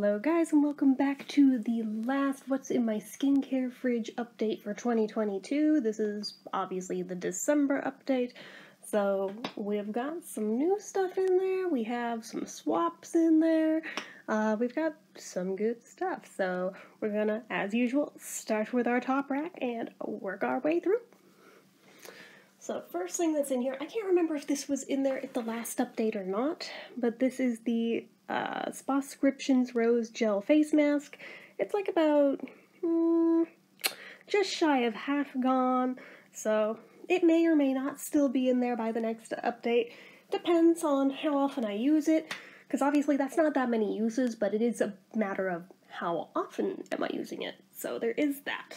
Hello guys, and welcome back to the last What's in My Skincare Fridge update for 2022. This is obviously the December update, so we've got some new stuff in there, we have some swaps in there, we've got some good stuff. So we're gonna, as usual, start with our top rack and work our way through. So first thing that's in here, I can't remember if this was in there at the last update or not, but this is the Spascriptions Rose Gel Face Mask. It's like about just shy of half gone, so it may or may not still be in there by the next update. Depends on how often I use it, because obviously that's not that many uses, but it is a matter of how often am I using it, so there is that.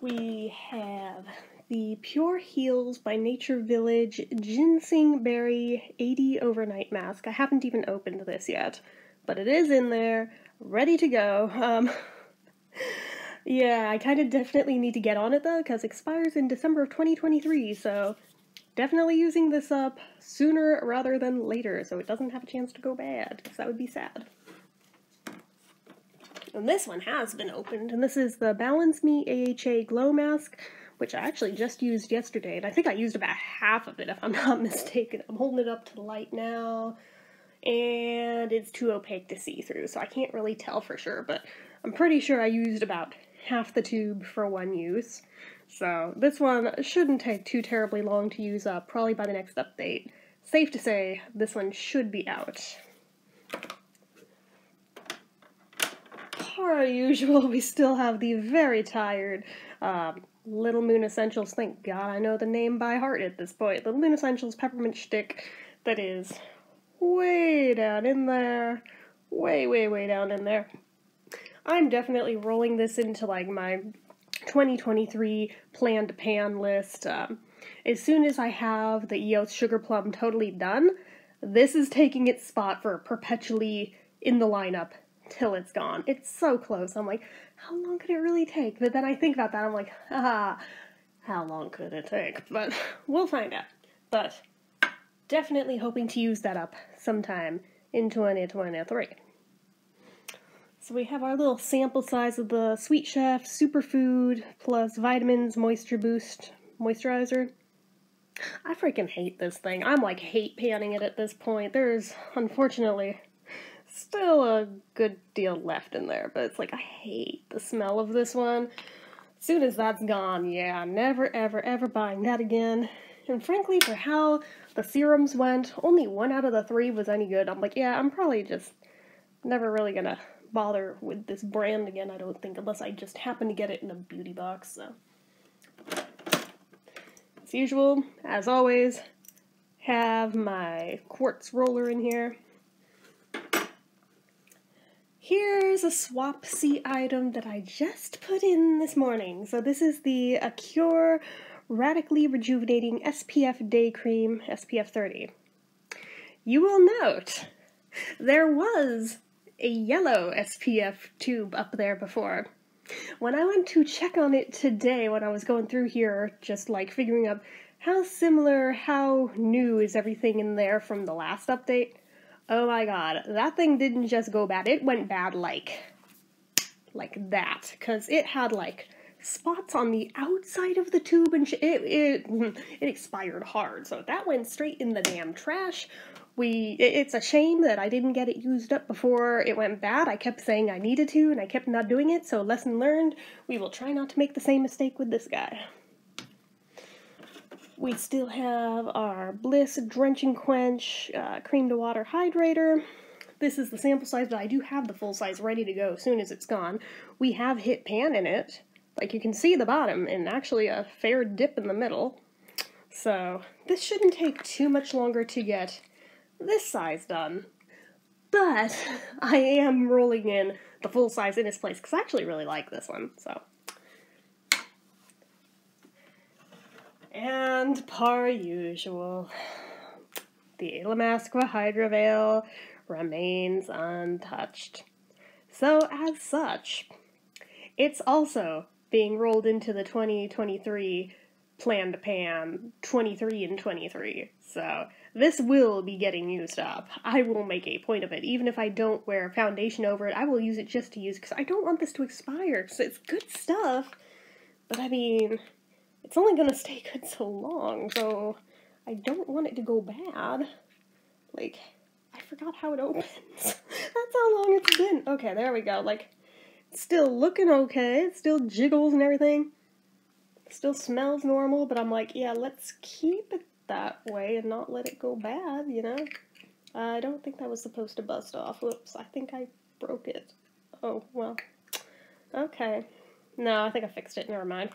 We have the Pure Heals by Nature Village Ginseng Berry 80 Overnight Mask. I haven't even opened this yet, but it is in there, ready to go. Yeah, I kind of definitely need to get on it though, because it expires in December of 2023, so definitely using this up sooner rather than later, so it doesn't have a chance to go bad, because that would be sad. And this one has been opened, and this is the Balance Me AHA Glow Mask, which I actually just used yesterday, and I think I used about half of it if I'm not mistaken. I'm holding it up to the light now, and it's too opaque to see through, so I can't really tell for sure, but I'm pretty sure I used about half the tube for one use. So this one shouldn't take too terribly long to use up, probably by the next update. Safe to say, this one should be out. Per usual, we still have the very tired Little Moon Essentials. Thank God I know the name by heart at this point. The Moon Essentials Peppermint Stick that is way down in there. Way down in there. I'm definitely rolling this into like my 2023 plan to pan list. As soon as I have the EOS Sugar Plum totally done, this is taking its spot for perpetually in the lineup till it's gone. It's so close. I'm like, how long could it really take? But then I think about that, I'm like, how long could it take? But we'll find out. But definitely hoping to use that up sometime in 2023. So we have our little sample size of the Sweet Chef Superfood plus Vitamins Moisture Boost Moisturizer. I freaking hate this thing. I'm like hate panning it at this point. There's, unfortunately, still a good deal left in there, but it's like, I hate the smell of this one. As soon as that's gone, yeah, never, ever buying that again. And frankly, for how the serums went, only 1 out of the 3 was any good. I'm like, yeah, I'm probably just never really gonna bother with this brand again, I don't think, unless I just happen to get it in a beauty box, so. As usual, as always, have my quartz roller in here. Here's a swap-see item that I just put in this morning. So this is the Acure Radically Rejuvenating SPF Day Cream, SPF 30. You will note, there was a yellow SPF tube up there before. When I went to check on it today, when I was going through here, just like figuring out how similar, how new is everything in there from the last update, oh my god, that thing didn't just go bad, it went bad like that, because it had like spots on the outside of the tube and it expired hard, so that went straight in the damn trash. It's a shame that I didn't get it used up before it went bad. I kept saying I needed to, and I kept not doing it, so lesson learned. We will try not to make the same mistake with this guy. We still have our Bliss Drenching Quench Cream to Water Hydrator. This is the sample size, but I do have the full size ready to go as soon as it's gone. We have hit pan in it. Like, you can see the bottom, and actually a fair dip in the middle. So, this shouldn't take too much longer to get this size done. But I am rolling in the full size in its place, because I actually really like this one, so. And per usual, the Ilamasqua Hydra Veil remains untouched. So as such, it's also being rolled into the 2023 plan to pan 23 and 23. So this will be getting used up. I will make a point of it. Even if I don't wear foundation over it, I will use it just to use it, because I don't want this to expire. So it's good stuff, but I mean, it's only going to stay good so long, so I don't want it to go bad. Like, I forgot how it opens. That's how long it's been. Okay, there we go. Like, it's still looking okay. It still jiggles and everything. It still smells normal, but I'm like, yeah, let's keep it that way and not let it go bad, you know? I don't think that was supposed to bust off. Whoops, I think I broke it. Oh, well. Okay. No, I think I fixed it. Never mind.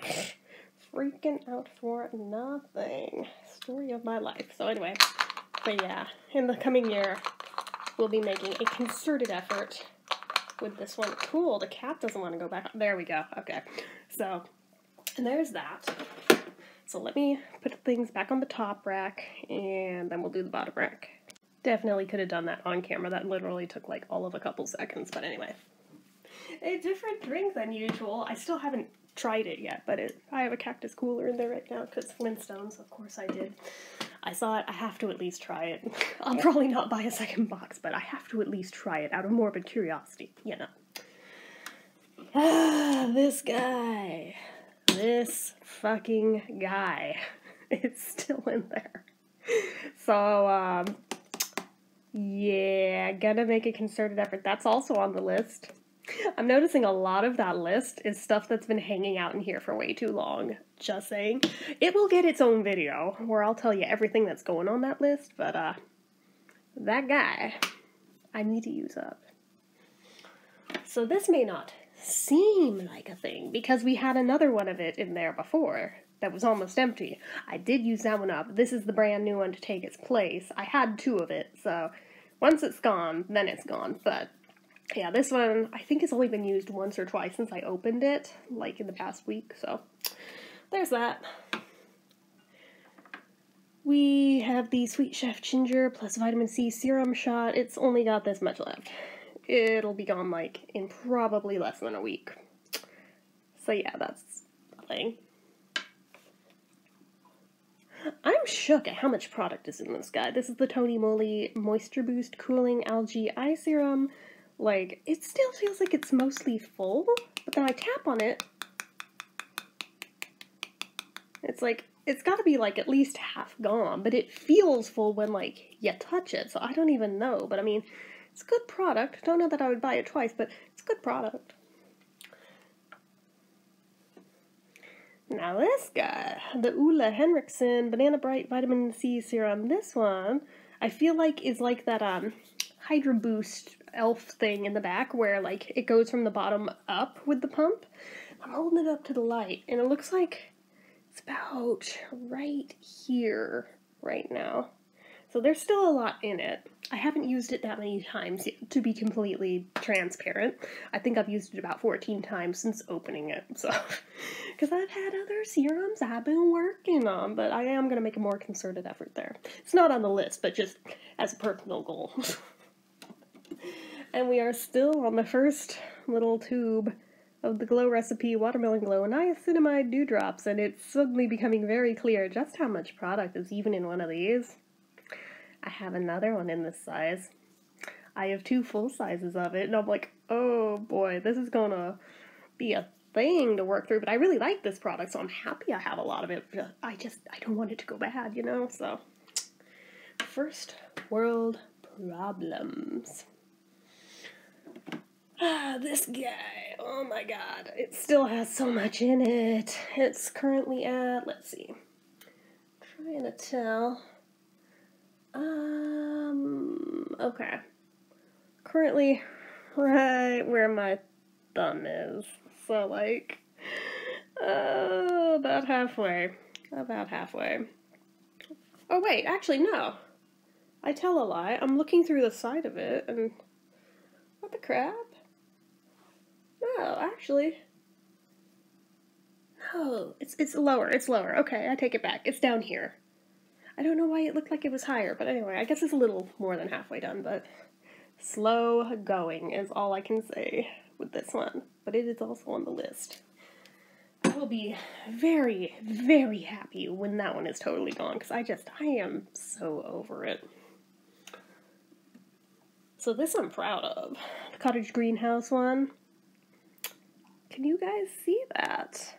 Freaking out for nothing. Story of my life. So anyway, but yeah, in the coming year, we'll be making a concerted effort with this one. Cool, the cat doesn't want to go back. There we go. Okay. So, and there's that. So let me put things back on the top rack, and then we'll do the bottom rack. Definitely could have done that on camera. That literally took like all of a couple seconds, but anyway. A different drink than usual. I still haven't tried it yet, but I have a cactus cooler in there right now because Flintstones, of course I did. I saw it, I have to at least try it. I'll probably not buy a second box, but I have to at least try it out of morbid curiosity, you know. Ah, this guy. This fucking guy. It's still in there. So, yeah, gonna make a concerted effort. That's also on the list. I'm noticing a lot of that list is stuff that's been hanging out in here for way too long. Just saying. It will get its own video where I'll tell you everything that's going on that list, but, that guy, I need to use up. So this may not seem like a thing, because we had another one of it in there before that was almost empty. I did use that one up. This is the brand new one to take its place. I had two of it, so once it's gone, then it's gone. But yeah, this one I think has only been used once or twice since I opened it, like in the past week, so there's that. We have the Sweet Chef Ginger plus Vitamin C Serum Shot. It's only got this much left. It'll be gone, like, in probably less than a week. So yeah, that's a thing. I'm shook at how much product is in this guy. This is the Tony Moly Moisture Boost Cooling Algae Eye Serum. Like, it still feels like it's mostly full, but then I tap on it. It's like, it's gotta be, like, at least half gone, but it feels full when, like, you touch it, so I don't even know. But, I mean, it's good product. Don't know that I would buy it twice, but it's good product. Now this guy, the Ole Henriksen Banana Bright Vitamin C Serum. This one, I feel like is like that Hydro Boost elf thing in the back where like it goes from the bottom up with the pump. I'm holding it up to the light, and it looks like it's about right here right now. So there's still a lot in it. I haven't used it that many times yet, to be completely transparent. I think I've used it about 14 times since opening it, so. Because I've had other serums I've been working on, but I am going to make a more concerted effort there. It's not on the list, but just as a personal goal. And we are still on the first little tube of the Glow Recipe Watermelon Glow Niacinamide Dewdrops, and it's suddenly becoming very clear just how much product is even in one of these. I have another one in this size. I have two full sizes of it, and I'm like, oh boy, this is gonna be a thing to work through, but I really like this product, so I'm happy I have a lot of it. I don't want it to go bad, you know, so. First world problems. Ah, this guy, oh my god, it still has so much in it. It's currently at, let's see, trying to tell. Okay. Currently, right where my thumb is. So, like, about halfway. About halfway. Oh, wait, actually, no. I tell a lie. I'm looking through the side of it, and what the crap? No, actually. No, it's lower. It's lower. Okay, I take it back. It's down here. I don't know why it looked like it was higher, but anyway, I guess it's a little more than halfway done, but slow going is all I can say with this one, but it is also on the list. will be very, very happy when that one is totally gone, because I am so over it. So this I'm proud of. The cottage greenhouse one. Can you guys see that?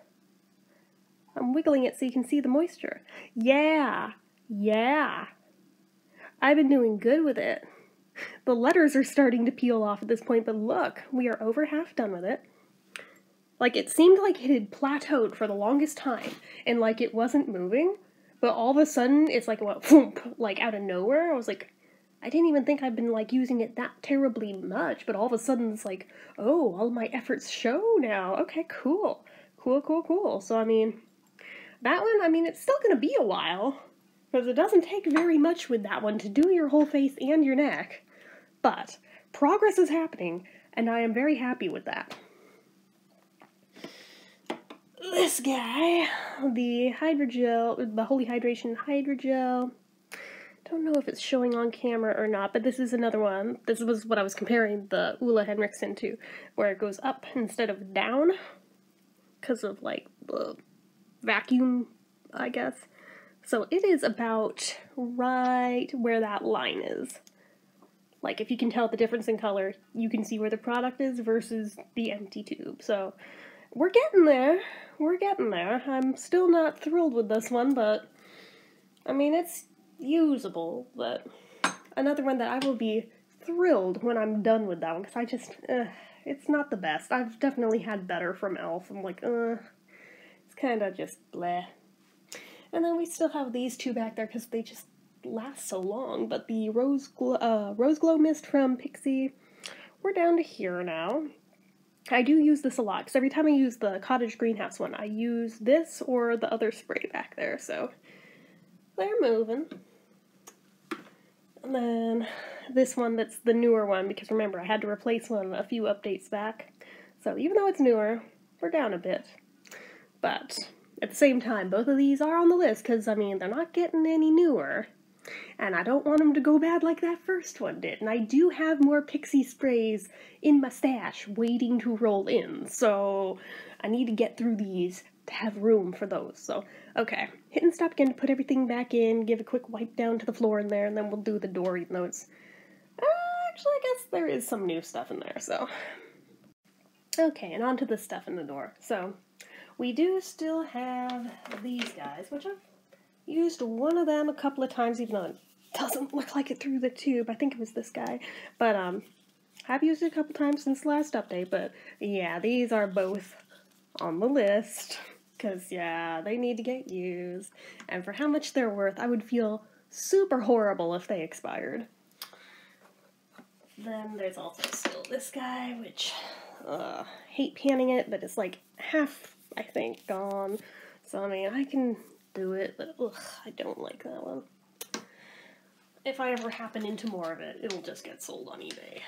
I'm wiggling it so you can see the moisture. Yeah, yeah. I've been doing good with it. The letters are starting to peel off at this point, but look, we are over half done with it. Like, it seemed like it had plateaued for the longest time, and like it wasn't moving, but all of a sudden it's like it went whoomp, like out of nowhere. I was like, I didn't even think I'd been like using it that terribly much, but all of a sudden it's like, oh, all my efforts show now. Okay, cool. Cool, cool, cool. So I mean, that one, I mean, it's still gonna be a while, because it doesn't take very much with that one to do your whole face and your neck. But progress is happening, and I am very happy with that. This guy, the hydrogel, the Holy Hydration Hydrogel. Don't know if it's showing on camera or not, but this is another one. This was what I was comparing the Ulla Henriksen to, where it goes up instead of down, because of like the vacuum, I guess. So it is about right where that line is. Like, if you can tell the difference in color, you can see where the product is versus the empty tube. So we're getting there. We're getting there. I'm still not thrilled with this one, but I mean, it's usable. But another one that I will be thrilled when I'm done with that one, because I just, it's not the best. I've definitely had better from e.l.f. I'm like, it's kind of just bleh. And then we still have these two back there because they just last so long. But the Rose Glow Mist from Pixie, we're down to here now. I do use this a lot, because every time I use the Cottage Greenhouse one, I use this or the other spray back there, so they're moving. And then this one that's the newer one, because remember, I had to replace one a few updates back. So even though it's newer, we're down a bit. But at the same time, both of these are on the list, because, I mean, they're not getting any newer. And I don't want them to go bad like that first one did. And I do have more Pixie sprays in my stash waiting to roll in. So I need to get through these to have room for those. So, okay. Hit and stop again to put everything back in. Give a quick wipe down to the floor in there. And then we'll do the door, even though it's... actually, I guess there is some new stuff in there, so... Okay, and on to the stuff in the door. So, we do still have these guys, which I've used one of them a couple of times, even though it doesn't look like it through the tube. I think it was this guy. But, I've used it a couple times since the last update, but yeah, these are both on the list. Because, yeah, they need to get used. And for how much they're worth, I would feel super horrible if they expired. Then there's also still this guy, which, hate panning it, but it's like half, I think, gone. So, I mean, I can do it, but ugh, I don't like that one. If I ever happen into more of it, it'll just get sold on eBay.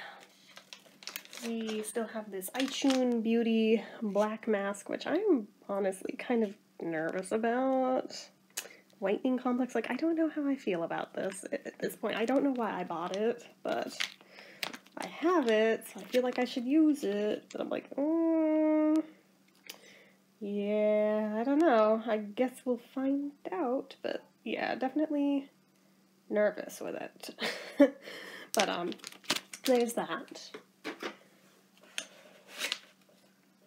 We still have this iTunes Beauty Black Mask, which I'm honestly kind of nervous about. Whitening Complex, like, I don't know how I feel about this at this point. I don't know why I bought it, but I have it, so I feel like I should use it. But I'm like, yeah, I don't know. I guess we'll find out, but yeah, definitely nervous with it. But, there's that.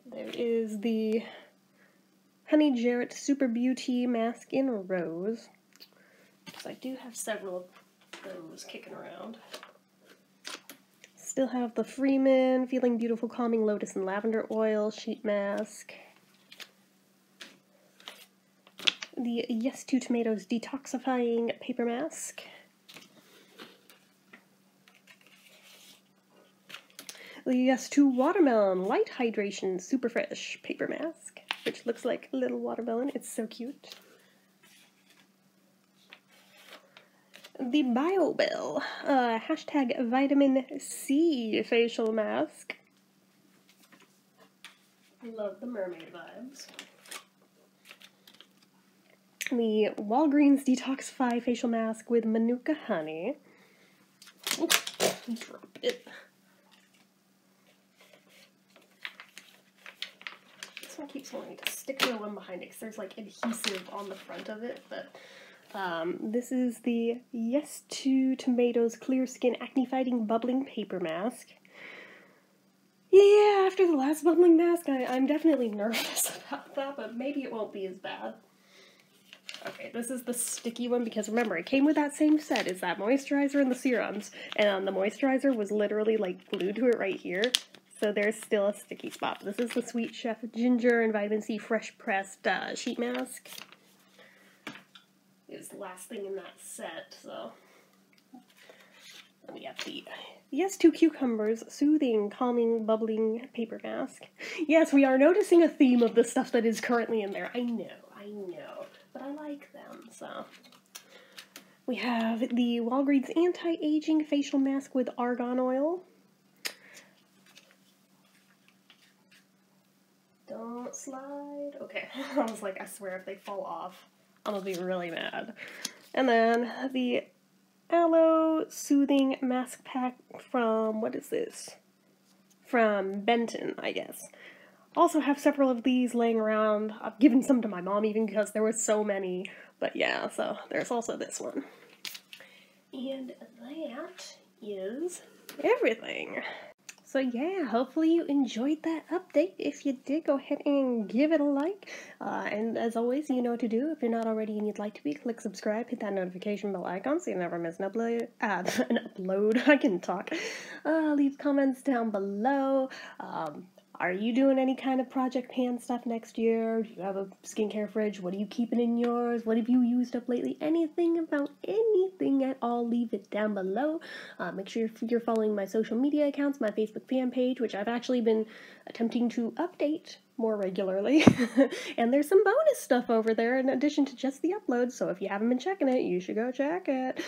There is the Honey Jarrett Super Beauty Mask in Rose. So I do have several of those kicking around. Still have the Freeman Feeling Beautiful Calming Lotus and Lavender Oil Sheet Mask. The Yes to Tomatoes Detoxifying Paper Mask. The Yes to Watermelon Light Hydration Super Fresh Paper Mask, which looks like a little watermelon. It's so cute. The BioBell hashtag Vitamin C Facial Mask. I love the mermaid vibes. The Walgreens Detoxify Facial Mask with Manuka Honey. Oops, drop it. This I keep wanting to stick the one behind it because there's like adhesive on the front of it, but this is the Yes to Tomatoes Clear Skin Acne Fighting Bubbling Paper Mask. Yeah, after the last bubbling mask, I'm definitely nervous about that, but maybe it won't be as bad. Okay, this is the sticky one because remember, it came with that same set as that moisturizer and the serums, and the moisturizer was literally like glued to it right here, so there's still a sticky spot. This is the Sweet Chef Ginger and Vitamin C Fresh Pressed Sheet Mask. It was the last thing in that set, so... We have the Yes to Cucumbers Soothing, Calming, Bubbling Paper Mask. Yes, we are noticing a theme of the stuff that is currently in there. I know. But I like them, so. We have the Walgreens Anti-Aging Facial Mask with Argan Oil. Don't slide. Okay, I was like, I swear if they fall off, I'm gonna be really mad. And then the Aloe Soothing Mask Pack from, what is this? From Benton, I guess. Also have several of these laying around. I've given some to my mom even because there were so many. But yeah, so there's also this one. And that is everything. So yeah, hopefully you enjoyed that update. If you did, go ahead and give it a like. And as always, you know what to do. If you're not already and you'd like to be, click subscribe, hit that notification bell icon so you never miss an upload. I can talk. Leave comments down below. Are you doing any kind of Project Pan stuff next year? Do you have a skincare fridge? What are you keeping in yours? What have you used up lately? Anything about anything at all, leave it down below. Make sure you're following my social media accounts, my Facebook fan page, which I've actually been attempting to update more regularly. And there's some bonus stuff over there in addition to just the uploads, so if you haven't been checking it, you should go check it.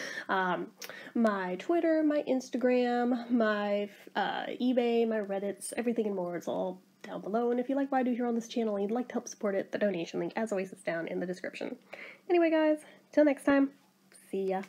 My Twitter, my Instagram, my eBay, my Reddits, everything and more is all down below, and if you like what I do here on this channel and you'd like to help support it, the donation link, as always, is down in the description. Anyway, guys, till next time, see ya.